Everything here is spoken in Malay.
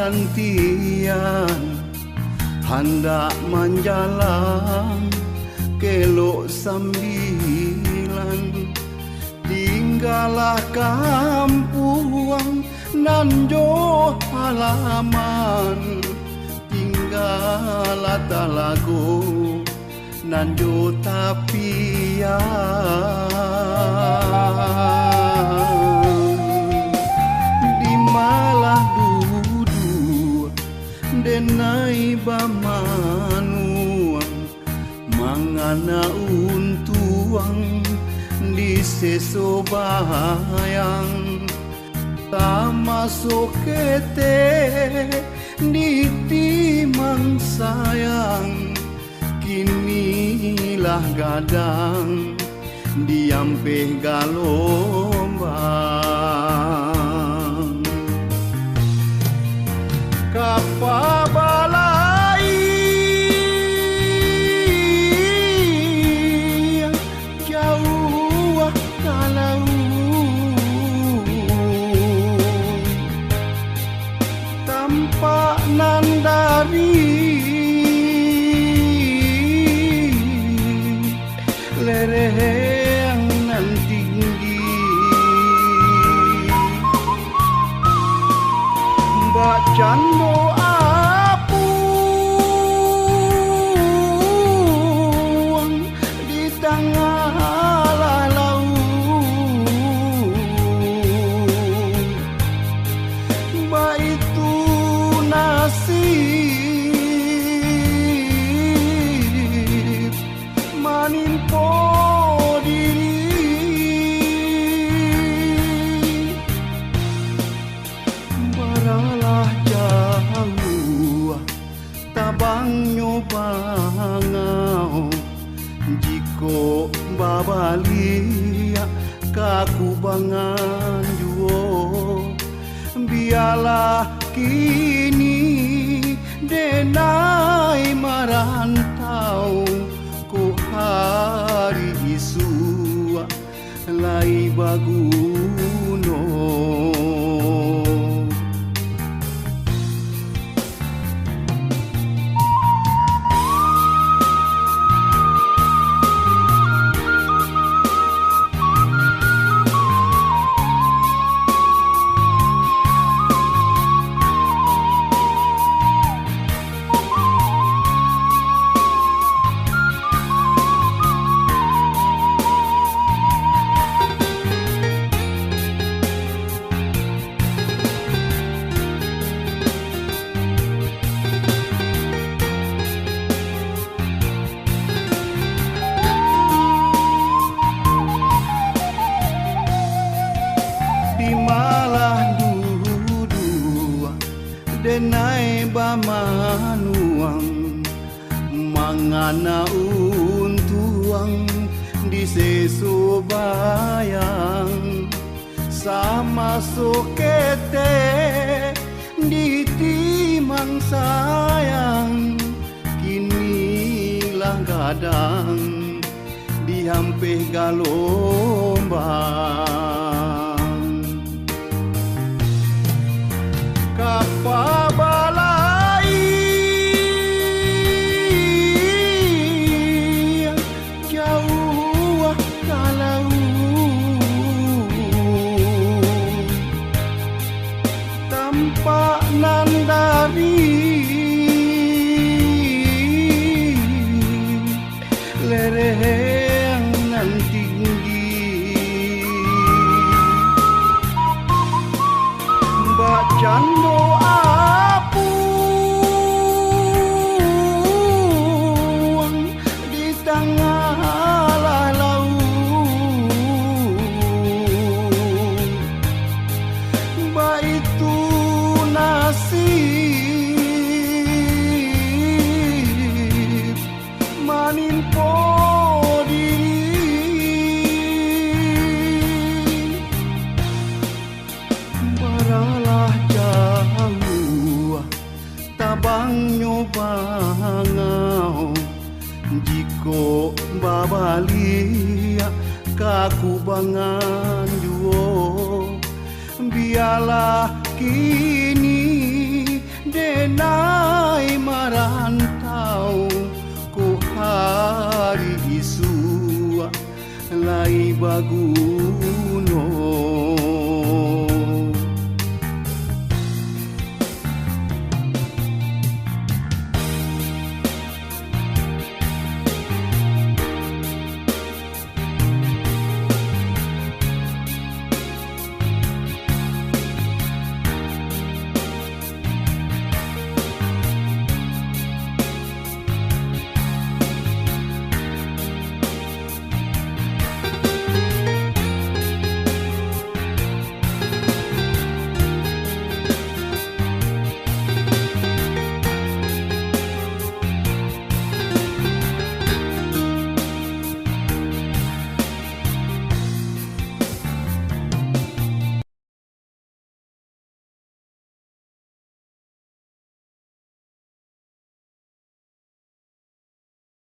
parantian hendak menjalan kelok sambilan, tinggalah kampung nan jo halaman, tinggalah talago nan jo tapian. Di malah dudu denai bamanuang mangana untuang di sesobayang, masuk kete di timang sayang, kinilah gadang diampe galombang. Kapa balai jauh kalau tampak nan dari lereng nan tinggi, mbak cando apung di tengah lalau, mbak itu nasib manimpo diri, baralah jauh tabang nyobangau, jiko babalia kaku bangan juo, biarlah kini denai marantau, ku hari isu lai baguno. Denai bamanuang mangana untuang di sesobayang, sama sokete di timang sayang, kinilah gadang diampe galombang. Kapa balai jauh kalau tampak nan dari lereng nan tinggi, mbak cando apung di tengah lalau, mbak itu nasib manimpo diri, baralah jauh tabang nyobangau, jiko babalia kaku bangan juo, biarlah kini enai marantau ko hari isua lai baguno